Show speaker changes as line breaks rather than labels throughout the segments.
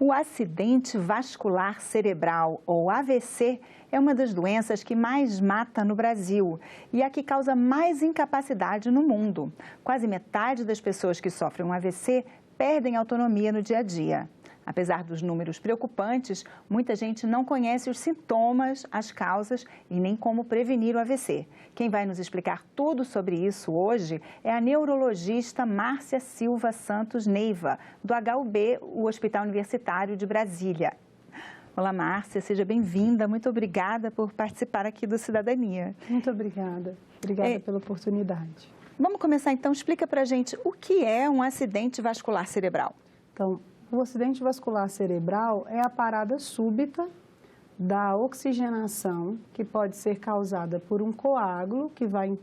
O acidente vascular cerebral, ou AVC, é uma das doenças que mais mata no Brasil e a que causa mais incapacidade no mundo. Quase metade das pessoas que sofrem um AVC perdem autonomia no dia a dia. Apesar dos números preocupantes, muita gente não conhece os sintomas, as causas e nem como prevenir o AVC. Quem vai nos explicar tudo sobre isso hoje é a neurologista Márcia Silva Santos Neiva, do HUB, o Hospital Universitário de Brasília. Olá, Márcia, seja bem-vinda. Muito obrigada por participar aqui do Cidadania.
Muito obrigada. Obrigada pela oportunidade.
Vamos começar então. Explica pra gente o que é um acidente vascular cerebral.
Então, o acidente vascular cerebral é a parada súbita da oxigenação que pode ser causada por um coágulo que vai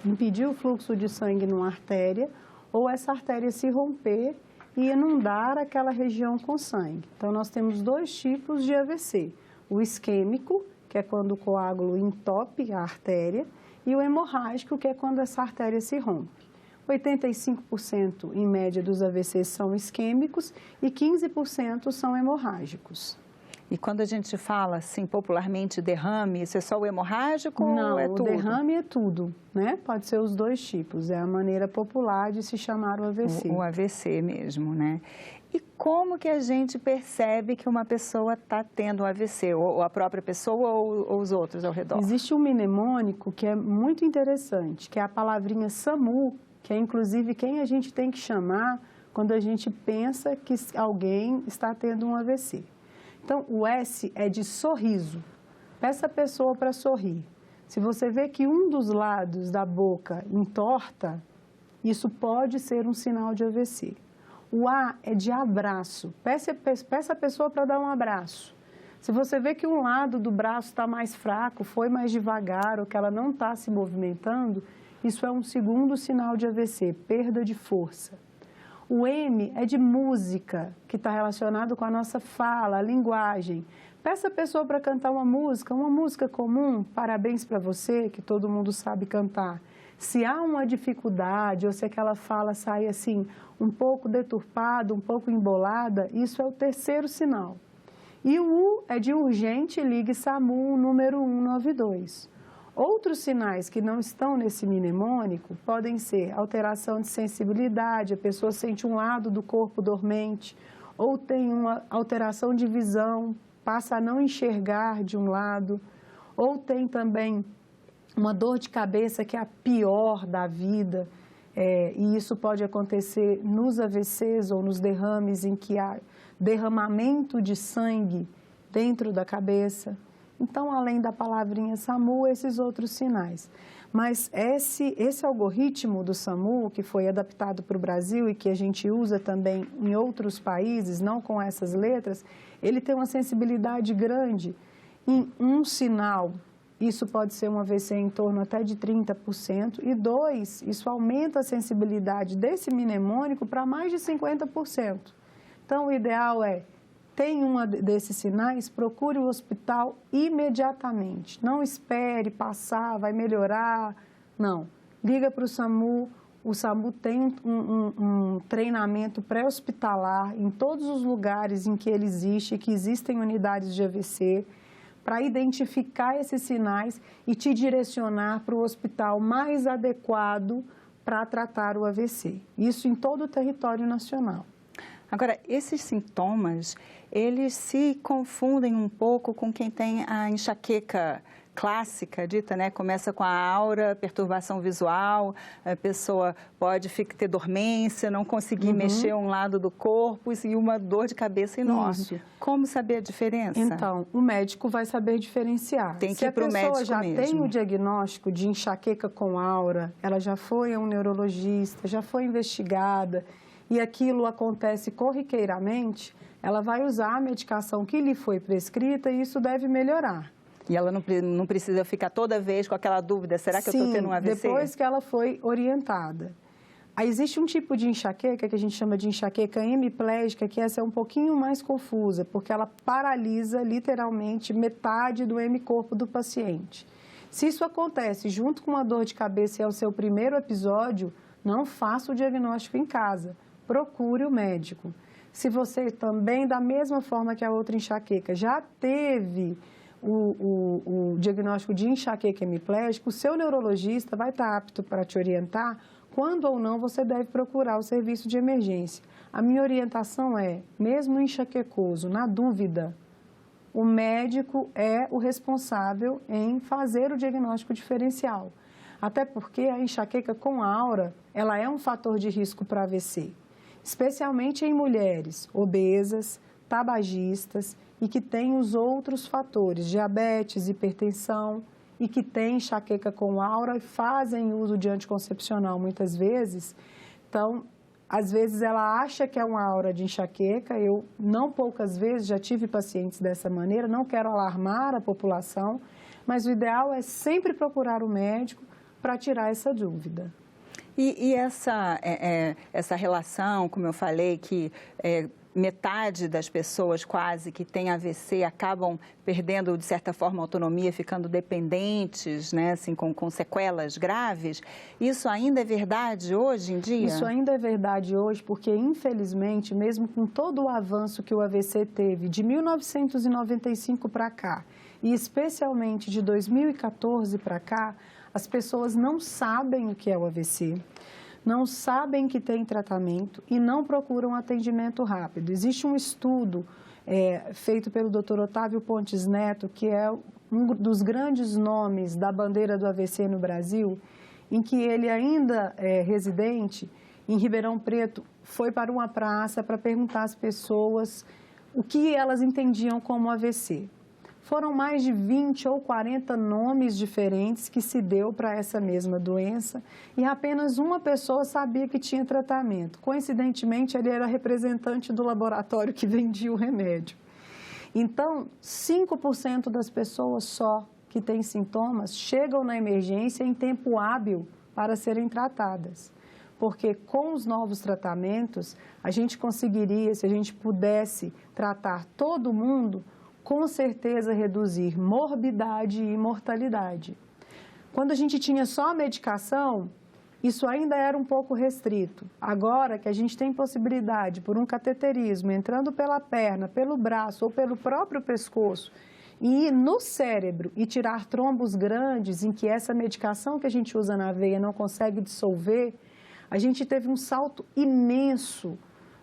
impedir o fluxo de sangue numa artéria ou essa artéria se romper e inundar aquela região com sangue. Então, nós temos dois tipos de AVC. O isquêmico, que é quando o coágulo entope a artéria, e o hemorrágico, que é quando essa artéria se rompe. 85% em média dos AVCs são isquêmicos e 15% são hemorrágicos.
E quando a gente fala, assim, popularmente derrame, isso é só o hemorrágico
Não,
ou é
tudo?
tudo?
O derrame é tudo, né? Pode ser os dois tipos, é a maneira popular de se chamar o AVC.
O AVC mesmo, né? E como que a gente percebe que uma pessoa está tendo um AVC? Ou a própria pessoa ou os outros ao redor?
Existe um mnemônico que é muito interessante, que é a palavrinha SAMU, que é inclusive quem a gente tem que chamar quando a gente pensa que alguém está tendo um AVC. Então, o S é de sorriso. Peça a pessoa para sorrir. Se você vê que um dos lados da boca entorta, isso pode ser um sinal de AVC. O A é de abraço. Peça a pessoa para dar um abraço. Se você vê que um lado do braço está mais fraco, foi mais devagar ou que ela não está se movimentando, isso é um segundo sinal de AVC, perda de força. O M é de música, que está relacionado com a nossa fala, a linguagem. Peça a pessoa para cantar uma música comum, parabéns para você, que todo mundo sabe cantar. Se há uma dificuldade ou se aquela fala sai assim, um pouco deturpada, um pouco embolada, isso é o terceiro sinal. E o U é de urgente, ligue SAMU número 192. Outros sinais que não estão nesse mnemônico podem ser alteração de sensibilidade, a pessoa sente um lado do corpo dormente, ou tem uma alteração de visão, passa a não enxergar de um lado, ou tem também uma dor de cabeça que é a pior da vida, e isso pode acontecer nos AVCs ou nos derrames em que há derramamento de sangue dentro da cabeça. Então, além da palavrinha SAMU, esses outros sinais. Mas esse algoritmo do SAMU, que foi adaptado para o Brasil e que a gente usa também em outros países, não com essas letras, ele tem uma sensibilidade grande em um sinal. Isso pode ser um AVC em torno até de 30%. E dois, isso aumenta a sensibilidade desse mnemônico para mais de 50%. Então, o ideal é: tem um desses sinais, procure o hospital imediatamente. Não espere passar, vai melhorar. Não. Liga para o SAMU. O SAMU tem um treinamento pré-hospitalar em todos os lugares em que ele existe, que existem unidades de AVC, para identificar esses sinais e te direcionar para o hospital mais adequado para tratar o AVC. Isso em todo o território nacional.
Agora, esses sintomas, eles se confundem um pouco com quem tem a enxaqueca clássica, dita, né? Começa com a aura, perturbação visual, a pessoa pode ter dormência, não conseguir mexer um lado do corpo e uma dor de cabeça enorme. Isso. Como saber a diferença?
Então, o médico vai saber diferenciar.
Tem que ir para o médico mesmo.
Se a pessoa já tem o diagnóstico de enxaqueca com aura, ela já foi a um neurologista, já foi investigada, e aquilo acontece corriqueiramente, ela vai usar a medicação que lhe foi prescrita e isso deve melhorar.
E ela não precisa ficar toda vez com aquela dúvida, será que eu estou tendo um AVC?
Depois que ela foi orientada. Aí existe um tipo de enxaqueca que a gente chama de enxaqueca hemiplégica, que essa é um pouquinho mais confusa, porque ela paralisa literalmente metade do hemicorpo do paciente. Se isso acontece junto com uma dor de cabeça e é o seu primeiro episódio, não faça o diagnóstico em casa. Procure o médico. Se você também, da mesma forma que a outra enxaqueca, já teve o diagnóstico de enxaqueca hemiplégica, o seu neurologista vai estar apto para te orientar quando ou não você deve procurar o serviço de emergência. A minha orientação é, mesmo enxaquecoso, na dúvida, o médico é o responsável em fazer o diagnóstico diferencial. Até porque a enxaqueca com aura, ela é um fator de risco para AVC, especialmente em mulheres obesas, tabagistas e que têm os outros fatores, diabetes, hipertensão, e que têm enxaqueca com aura e fazem uso de anticoncepcional muitas vezes. Então, às vezes ela acha que é uma aura de enxaqueca, eu não poucas vezes já tive pacientes dessa maneira, não quero alarmar a população, mas o ideal é sempre procurar o médico para tirar essa dúvida.
E essa relação, como eu falei, que metade das pessoas quase que têm AVC acabam perdendo, de certa forma, a autonomia, ficando dependentes, né, assim, com sequelas graves. Isso ainda é verdade hoje em dia?
Isso ainda é verdade hoje porque, infelizmente, mesmo com todo o avanço que o AVC teve de 1995 para cá, e especialmente de 2014 para cá, as pessoas não sabem o que é o AVC, não sabem que tem tratamento e não procuram atendimento rápido. Existe um estudo feito pelo Dr. Otávio Pontes Neto, que é um dos grandes nomes da bandeira do AVC no Brasil, em que ele ainda residente em Ribeirão Preto, foi para uma praça para perguntar às pessoas o que elas entendiam como AVC. Foram mais de 20 ou 40 nomes diferentes que se deu para essa mesma doença e apenas uma pessoa sabia que tinha tratamento. Coincidentemente, ele era representante do laboratório que vendia o remédio. Então, 5% das pessoas só que têm sintomas chegam na emergência em tempo hábil para serem tratadas. Porque com os novos tratamentos, a gente conseguiria, se a gente pudesse tratar todo mundo, com certeza reduzir morbidade e mortalidade. Quando a gente tinha só a medicação, isso ainda era um pouco restrito. Agora que a gente tem possibilidade, por um cateterismo, entrando pela perna, pelo braço ou pelo próprio pescoço, e ir no cérebro e tirar trombos grandes em que essa medicação que a gente usa na veia não consegue dissolver, a gente teve um salto imenso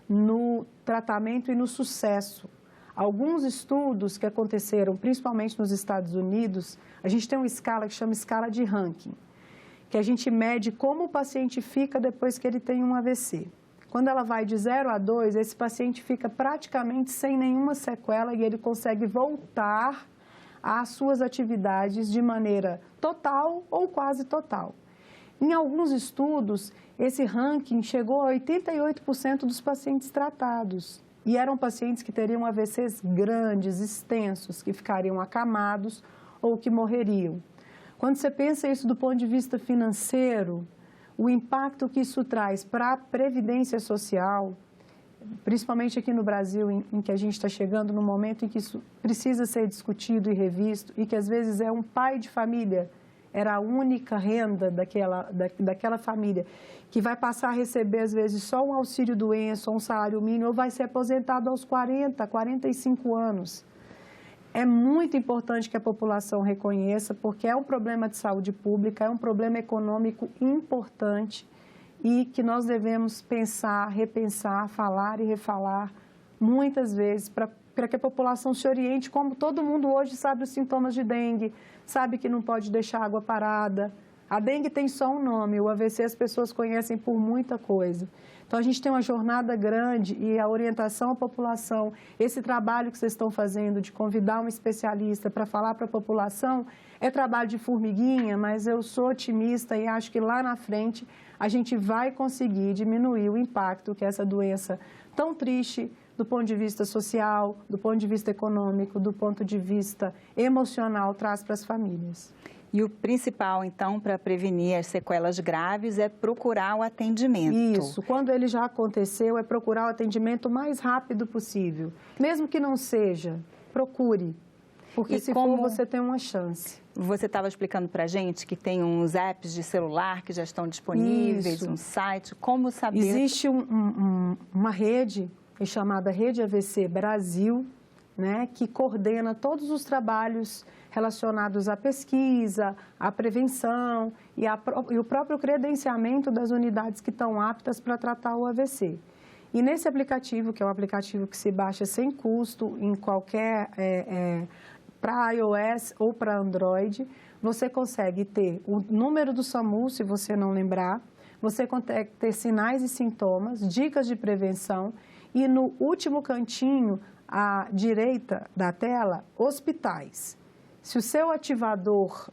no tratamento e no sucesso. Alguns estudos que aconteceram, principalmente nos Estados Unidos, a gente tem uma escala que chama escala de ranking, que a gente mede como o paciente fica depois que ele tem um AVC. Quando ela vai de 0 a 2, esse paciente fica praticamente sem nenhuma sequela e ele consegue voltar às suas atividades de maneira total ou quase total. Em alguns estudos, esse ranking chegou a 88% dos pacientes tratados. E eram pacientes que teriam AVCs grandes, extensos, que ficariam acamados ou que morreriam. Quando você pensa isso do ponto de vista financeiro, o impacto que isso traz para a previdência social, principalmente aqui no Brasil, em que a gente está chegando no momento em que isso precisa ser discutido e revisto, e que às vezes é um pai de família, era a única renda daquela família, que vai passar a receber, às vezes, só um auxílio-doença ou um salário mínimo, ou vai ser aposentado aos 40, 45 anos. É muito importante que a população reconheça, porque é um problema de saúde pública, é um problema econômico importante e que nós devemos pensar, repensar, falar e refalar muitas vezes para que a população se oriente, como todo mundo hoje sabe os sintomas de dengue, sabe que não pode deixar água parada. A dengue tem só um nome, o AVC as pessoas conhecem por muita coisa. Então, a gente tem uma jornada grande e a orientação à população, esse trabalho que vocês estão fazendo de convidar um especialista para falar para a população, é trabalho de formiguinha, mas eu sou otimista e acho que lá na frente a gente vai conseguir diminuir o impacto que essa doença tão triste, do ponto de vista social, do ponto de vista econômico, do ponto de vista emocional, traz para as famílias.
E o principal, então, para prevenir as sequelas graves é procurar o atendimento.
Isso, quando ele já aconteceu, é procurar o atendimento o mais rápido possível. Mesmo que não seja, procure, porque se for, você tem uma chance.
Você estava explicando para a gente que tem uns apps de celular que já estão disponíveis,
Isso.
um site, como saber?
Existe uma rede chamada Rede AVC Brasil, né, que coordena todos os trabalhos relacionados à pesquisa, à prevenção e o próprio credenciamento das unidades que estão aptas para tratar o AVC. E nesse aplicativo, que é um aplicativo que se baixa sem custo em qualquer, para iOS ou para Android, você consegue ter o número do SAMU, se você não lembrar, você consegue ter sinais e sintomas, dicas de prevenção e no último cantinho, à direita da tela, hospitais. Se o seu ativador,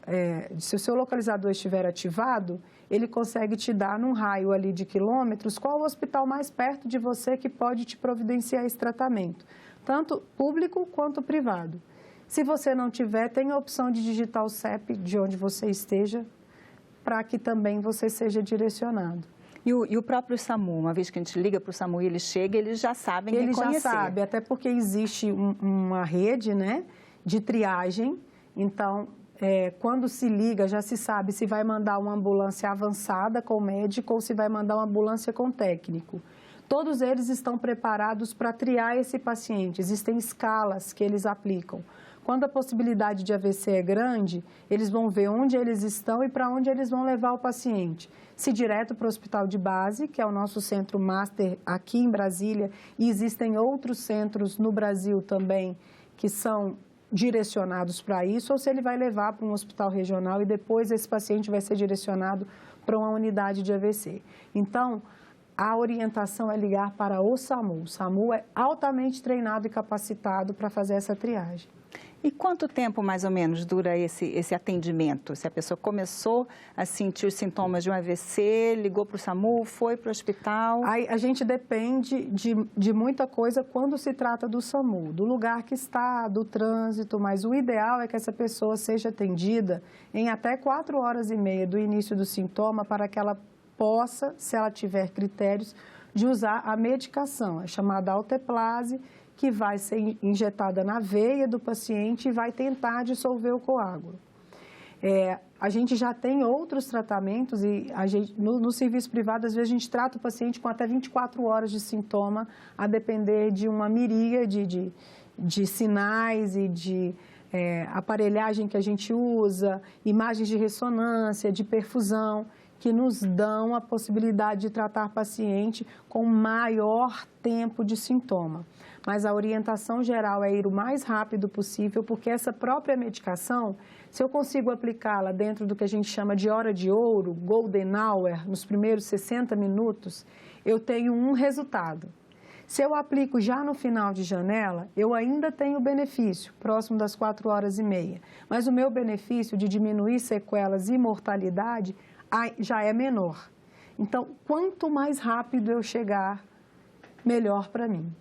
se o seu localizador estiver ativado, ele consegue te dar num raio ali de quilômetros qual o hospital mais perto de você que pode te providenciar esse tratamento, tanto público quanto privado. Se você não tiver, tem a opção de digitar o CEP de onde você esteja, para que também você seja direcionado.
E o próprio SAMU, uma vez que a gente liga para o SAMU e ele chega, eles já sabem reconhecer.
Ele já sabe, até porque existe uma rede, né, de triagem. Então, quando se liga, já se sabe se vai mandar uma ambulância avançada com médico ou se vai mandar uma ambulância com técnico. Todos eles estão preparados para triar esse paciente. Existem escalas que eles aplicam. Quando a possibilidade de AVC é grande, eles vão ver onde eles estão e para onde eles vão levar o paciente. Se direto para o hospital de base, que é o nosso centro master aqui em Brasília, e existem outros centros no Brasil também que são direcionados para isso, ou se ele vai levar para um hospital regional e depois esse paciente vai ser direcionado para uma unidade de AVC. Então, a orientação é ligar para o SAMU. O SAMU é altamente treinado e capacitado para fazer essa triagem.
E quanto tempo, mais ou menos, dura esse atendimento? Se a pessoa começou a sentir os sintomas de um AVC, ligou para o SAMU, foi para o hospital?
A gente depende de muita coisa quando se trata do SAMU, do lugar que está, do trânsito, mas o ideal é que essa pessoa seja atendida em até 4h30 do início do sintoma para que ela possa, se ela tiver critérios, de usar a medicação, é chamada alteplase, que vai ser injetada na veia do paciente e vai tentar dissolver o coágulo. A gente já tem outros tratamentos e no serviço privado, às vezes, a gente trata o paciente com até 24 horas de sintoma, a depender de uma miríade de sinais e de aparelhagem que a gente usa, imagens de ressonância, de perfusão, que nos dão a possibilidade de tratar paciente com maior tempo de sintoma. Mas a orientação geral é ir o mais rápido possível, porque essa própria medicação, se eu consigo aplicá-la dentro do que a gente chama de hora de ouro, golden hour, nos primeiros 60 minutos, eu tenho um resultado. Se eu aplico já no final de janela, eu ainda tenho benefício, próximo das 4h30. Mas o meu benefício de diminuir sequelas e mortalidade já é menor. Então, quanto mais rápido eu chegar, melhor para mim.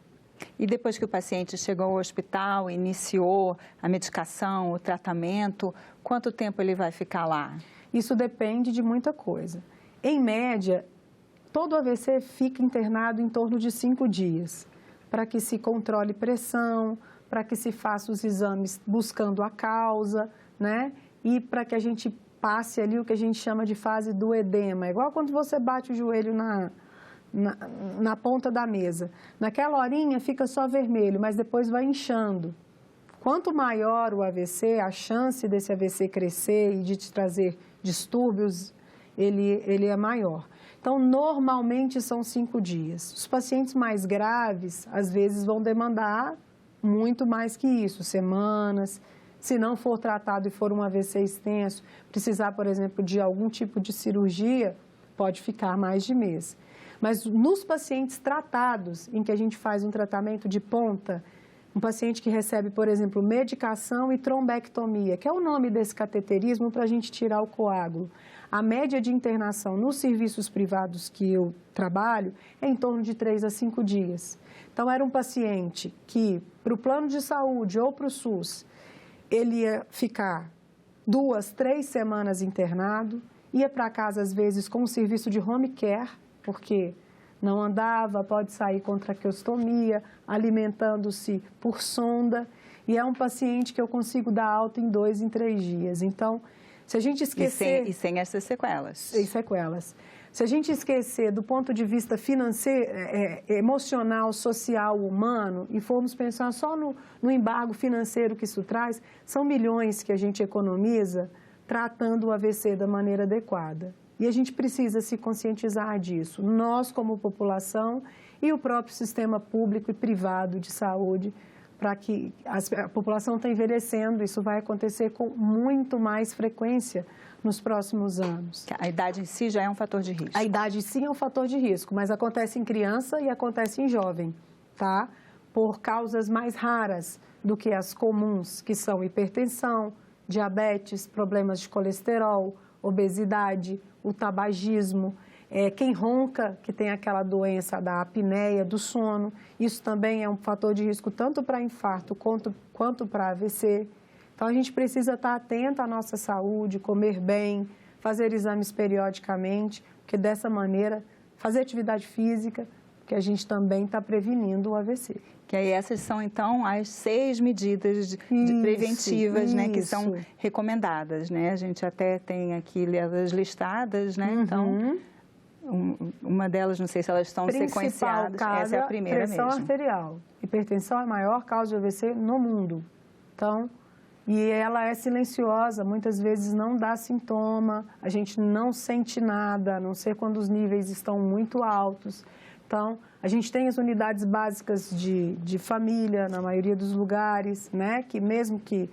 E depois que o paciente chegou ao hospital, iniciou a medicação, o tratamento, quanto tempo ele vai ficar lá?
Isso depende de muita coisa. Em média, todo AVC fica internado em torno de 5 dias, para que se controle pressão, para que se faça os exames buscando a causa, né? E para que a gente passe ali o que a gente chama de fase do edema. É igual quando você bate o joelho na ponta da mesa. Naquela horinha fica só vermelho, mas depois vai inchando. Quanto maior o AVC, a chance desse AVC crescer e de te trazer distúrbios, ele é maior. Então, normalmente são 5 dias. Os pacientes mais graves, às vezes, vão demandar muito mais que isso, semanas. Se não for tratado e for um AVC extenso, precisar, por exemplo, de algum tipo de cirurgia, pode ficar mais de mês. Mas nos pacientes tratados, em que a gente faz um tratamento de ponta, um paciente que recebe, por exemplo, medicação e trombectomia, que é o nome desse cateterismo para a gente tirar o coágulo. A média de internação nos serviços privados que eu trabalho é em torno de 3 a 5 dias. Então, era um paciente que, para o plano de saúde ou para o SUS, ele ia ficar 2, 3 semanas internado, ia para casa, às vezes, com um serviço de home care, porque não andava, pode sair com traqueostomia, alimentando-se por sonda, e é um paciente que eu consigo dar alta em 2, em 3 dias. Então, se a gente esquecer...
E sem essas sequelas.
Sem sequelas. Se a gente esquecer do ponto de vista financeiro, emocional, social, humano, e formos pensar só no embargo financeiro que isso traz, são milhões que a gente economiza tratando o AVC da maneira adequada. E a gente precisa se conscientizar disso, nós como população e o próprio sistema público e privado de saúde, para que a população está envelhecendo, isso vai acontecer com muito mais frequência nos próximos anos.
A idade em si já é um fator de risco.
A idade sim é um fator de risco, mas acontece em criança e acontece em jovem, tá? Por causas mais raras do que as comuns, que são hipertensão, diabetes, problemas de colesterol, obesidade, o tabagismo, quem ronca, que tem aquela doença da apneia do sono, isso também é um fator de risco tanto para infarto quanto para AVC. Então, a gente precisa estar atento à nossa saúde, comer bem, fazer exames periodicamente, porque dessa maneira, fazer atividade física, que a gente também está prevenindo o AVC.
Que aí essas são, então, as 6 medidas preventivas, né, que são recomendadas, né? A gente até tem aqui elas listadas, né? Então, uma delas, não sei se elas estão sequenciadas, essa é a primeira mesmo.
Pressão arterial. Hipertensão é a maior causa de AVC no mundo. Então, e ela é silenciosa, muitas vezes não dá sintoma, a gente não sente nada, a não ser quando os níveis estão muito altos. Então, a gente tem as unidades básicas de família, na maioria dos lugares, né? Que mesmo que,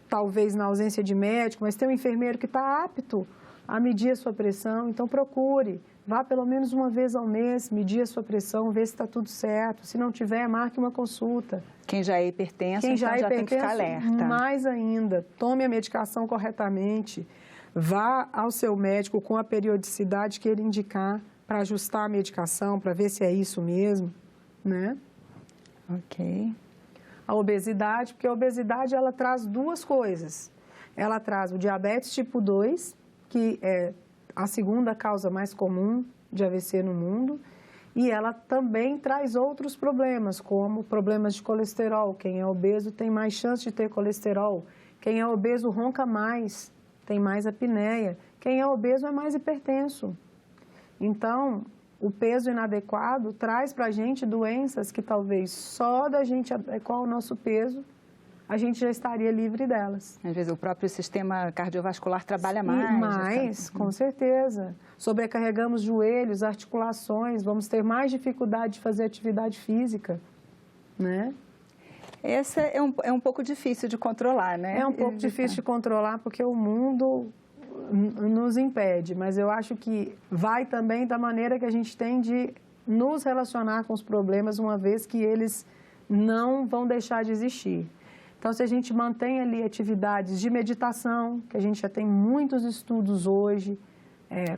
talvez na ausência de médico, mas tem um enfermeiro que está apto a medir a sua pressão, então procure. Vá pelo menos uma vez ao mês, medir a sua pressão, ver se está tudo certo. Se não tiver, marque uma consulta.
Quem já é hipertenso, então já tem que ficar alerta.
Mais ainda, tome a medicação corretamente. Vá ao seu médico com a periodicidade que ele indicar para ajustar a medicação, para ver se é isso mesmo, né?
Ok.
A obesidade, porque a obesidade ela traz duas coisas. Ela traz o diabetes tipo 2, que é a segunda causa mais comum de AVC no mundo, e ela também traz outros problemas, como problemas de colesterol. Quem é obeso tem mais chance de ter colesterol. Quem é obeso ronca mais, tem mais apneia. Quem é obeso é mais hipertenso. Então, o peso inadequado traz para a gente doenças que talvez só da gente adequar o nosso peso, a gente já estaria livre delas.
Às vezes o próprio sistema cardiovascular trabalha mais.
Com certeza. Sobrecarregamos joelhos, articulações, vamos ter mais dificuldade de fazer atividade física, né?
Essa é um pouco difícil de controlar, né?
É um pouco difícil de controlar porque o mundo nos impede, mas eu acho que vai também da maneira que a gente tem de nos relacionar com os problemas, uma vez que eles não vão deixar de existir. Então, se a gente mantém ali atividades de meditação, que a gente já tem muitos estudos hoje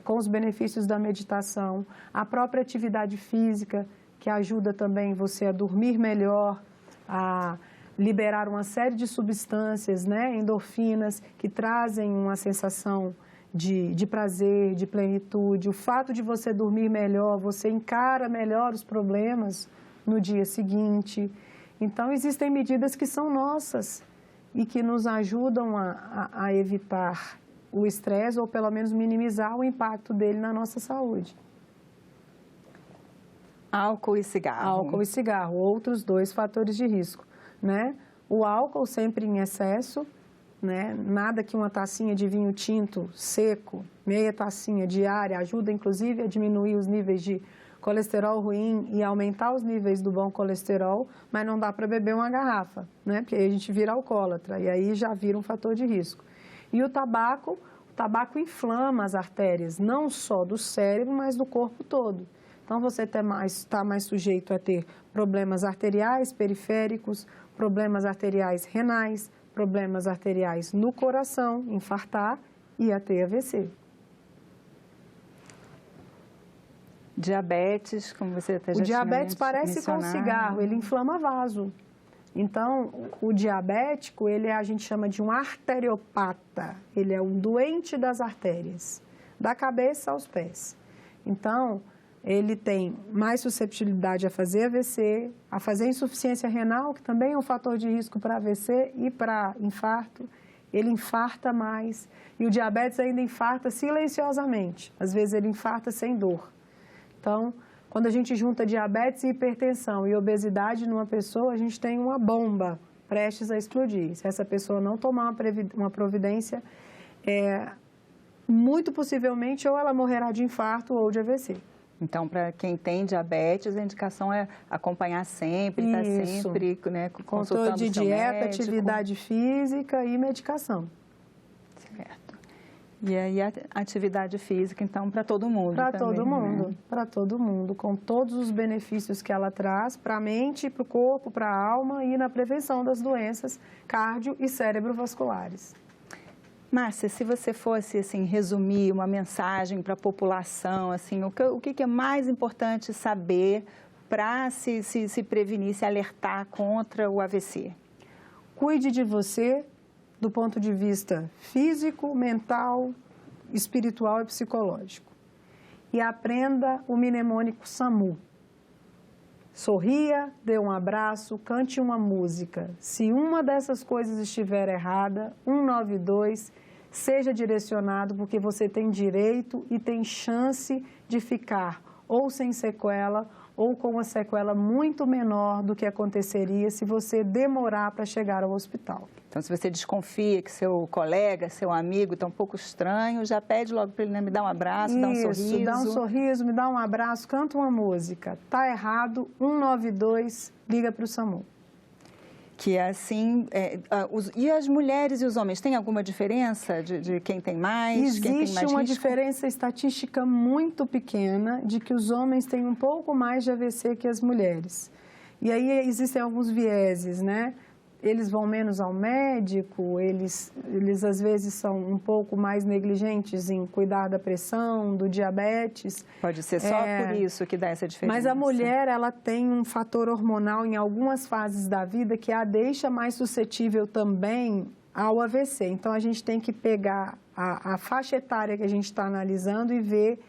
com os benefícios da meditação, a própria atividade física, que ajuda também você a dormir melhor, a liberar uma série de substâncias, né, endorfinas, que trazem uma sensação de prazer, de plenitude. O fato de você dormir melhor, você encara melhor os problemas no dia seguinte. Então, existem medidas que são nossas e que nos ajudam a evitar o estresse ou, pelo menos, minimizar o impacto dele na nossa saúde.
Álcool e cigarro.
Álcool e cigarro, outros 2 fatores de risco, né? O álcool sempre em excesso, né? Nada que uma tacinha de vinho tinto seco, meia tacinha diária, ajuda, inclusive, a diminuir os níveis de colesterol ruim e aumentar os níveis do bom colesterol, mas não dá para beber uma garrafa, né? Porque aí a gente vira alcoólatra e aí já vira um fator de risco. E o tabaco inflama as artérias, não só do cérebro, mas do corpo todo. Então, você está mais sujeito a ter problemas arteriais periféricos, problemas arteriais renais, problemas arteriais no coração, infartar e a ter AVC.
Diabetes, como você até já
O diabetes parece
mencionado.
com o cigarro, ele inflama vaso. Então, o diabético, a gente chama de um arteriopata, ele é um doente das artérias, da cabeça aos pés. Então, ele tem mais susceptibilidade a fazer AVC, a fazer insuficiência renal, que também é um fator de risco para AVC e para infarto, ele infarta mais. E o diabetes ainda infarta silenciosamente. Às vezes ele infarta sem dor. Então, quando a gente junta diabetes e hipertensão e obesidade numa pessoa, a gente tem uma bomba prestes a explodir. Se essa pessoa não tomar uma providência, muito possivelmente ou ela morrerá de infarto ou de AVC.
Então, para quem tem diabetes, a indicação é acompanhar sempre, estar sempre, né, consultando
controle de dieta, atividade física e medicação.
Certo. E aí a atividade física, então, para todo mundo
Para
também,
todo mundo,
né?
Para todo mundo, com todos os benefícios que ela traz para a mente, para o corpo, para a alma e na prevenção das doenças cardio e cerebrovasculares.
Márcia, se você fosse assim, resumir uma mensagem para a população, assim, o que é mais importante saber para se prevenir, se alertar contra o AVC?
Cuide de você do ponto de vista físico, mental, espiritual e psicológico. E aprenda o mnemônico SAMU. Sorria, dê um abraço, cante uma música. Se uma dessas coisas estiver errada, 192, seja direcionado, porque você tem direito e tem chance de ficar ou sem sequela ou com uma sequela muito menor do que aconteceria se você demorar para chegar ao hospital.
Então, se você desconfia que seu colega, seu amigo está um pouco estranho, já pede logo para ele, né, me dar um abraço, dar um sorriso.
Isso, dá um sorriso, me dá um abraço, canta uma música. Tá errado, 192, liga para o SAMU.
Que é assim, e as mulheres e os homens, tem alguma diferença de quem tem mais, quem tem mais risco?
Existe uma diferença estatística muito pequena de que os homens têm um pouco mais de AVC que as mulheres. E aí existem alguns vieses, né? Eles vão menos ao médico, eles às vezes são um pouco mais negligentes em cuidar da pressão, do diabetes.
Pode ser só por isso que dá essa diferença.
Mas a mulher, ela tem um fator hormonal em algumas fases da vida que a deixa mais suscetível também ao AVC. Então, a gente tem que pegar a faixa etária que a gente está analisando e ver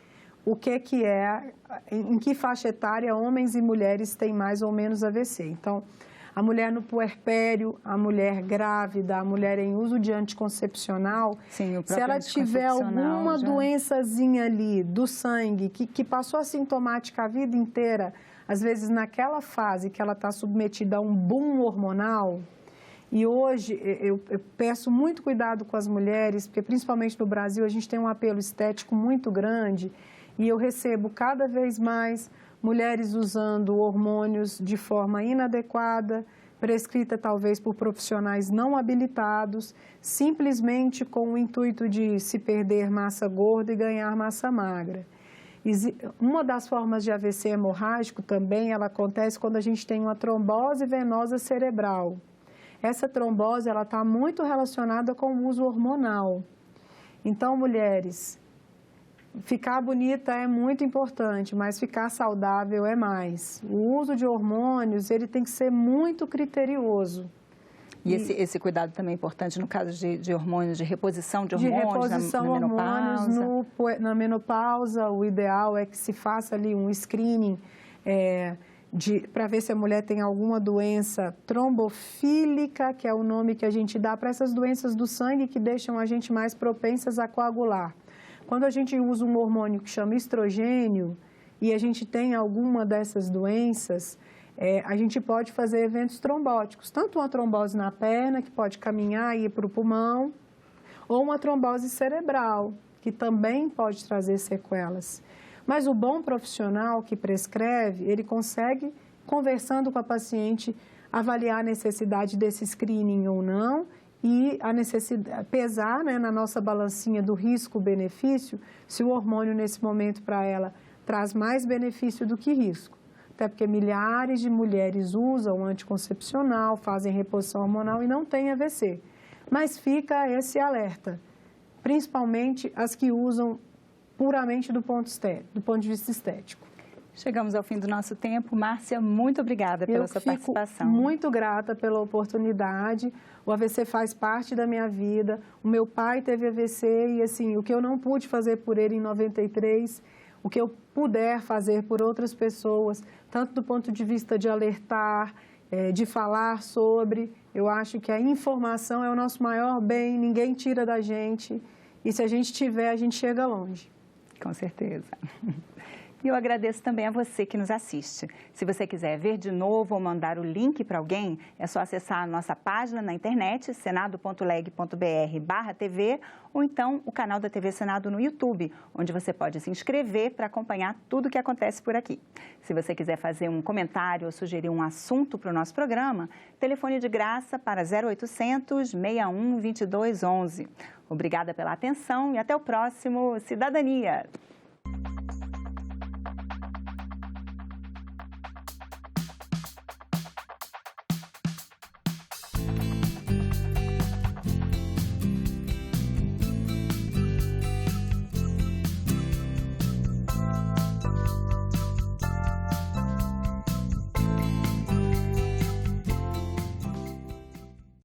o que é, em que faixa etária homens e mulheres têm mais ou menos AVC. Então, a mulher no puerpério, a mulher grávida, a mulher em uso de anticoncepcional,
sim,
se ela tiver alguma doençazinha ali do sangue que passou assintomática a vida inteira, às vezes naquela fase que ela está submetida a um boom hormonal, e hoje eu peço muito cuidado com as mulheres, porque principalmente no Brasil a gente tem um apelo estético muito grande, e eu recebo cada vez mais mulheres usando hormônios de forma inadequada, prescrita talvez por profissionais não habilitados, simplesmente com o intuito de se perder massa gorda e ganhar massa magra. Uma das formas de AVC hemorrágico também, ela acontece quando a gente tem uma trombose venosa cerebral. Essa trombose, ela está muito relacionada com o uso hormonal. Então, mulheres, ficar bonita é muito importante, mas ficar saudável é mais. O uso de hormônios, ele tem que ser muito criterioso.
E esse cuidado também é importante no caso de hormônios, de reposição de hormônios,
na menopausa? Na menopausa, o ideal é que se faça ali um screening para ver se a mulher tem alguma doença trombofílica, que é o nome que a gente dá para essas doenças do sangue que deixam a gente mais propensas a coagular. Quando a gente usa um hormônio que chama estrogênio e a gente tem alguma dessas doenças, a gente pode fazer eventos trombóticos, tanto uma trombose na perna, que pode caminhar e ir para o pulmão, ou uma trombose cerebral, que também pode trazer sequelas. Mas o bom profissional que prescreve, ele consegue, conversando com a paciente, avaliar a necessidade desse screening ou não, e a necessidade, pesar, né, na nossa balancinha do risco-benefício, se o hormônio nesse momento para ela traz mais benefício do que risco. Até porque milhares de mulheres usam anticoncepcional, fazem reposição hormonal e não têm AVC. Mas fica esse alerta, principalmente as que usam puramente do ponto de vista estético.
Chegamos ao fim do nosso tempo. Márcia, muito obrigada pela sua participação.
Muito grata pela oportunidade. O AVC faz parte da minha vida. O meu pai teve AVC e, assim, o que eu não pude fazer por ele em 93, o que eu puder fazer por outras pessoas, tanto do ponto de vista de alertar de falar sobre. Eu acho que a informação é o nosso maior bem, ninguém tira da gente. E se a gente tiver, a gente chega longe.
Com certeza. E eu agradeço também a você que nos assiste. Se você quiser ver de novo ou mandar o link para alguém, é só acessar a nossa página na internet, senado.leg.br/TV, ou então o canal da TV Senado no YouTube, onde você pode se inscrever para acompanhar tudo o que acontece por aqui. Se você quiser fazer um comentário ou sugerir um assunto para o nosso programa, telefone de graça para 0800 61 22 11. Obrigada pela atenção e até o próximo Cidadania.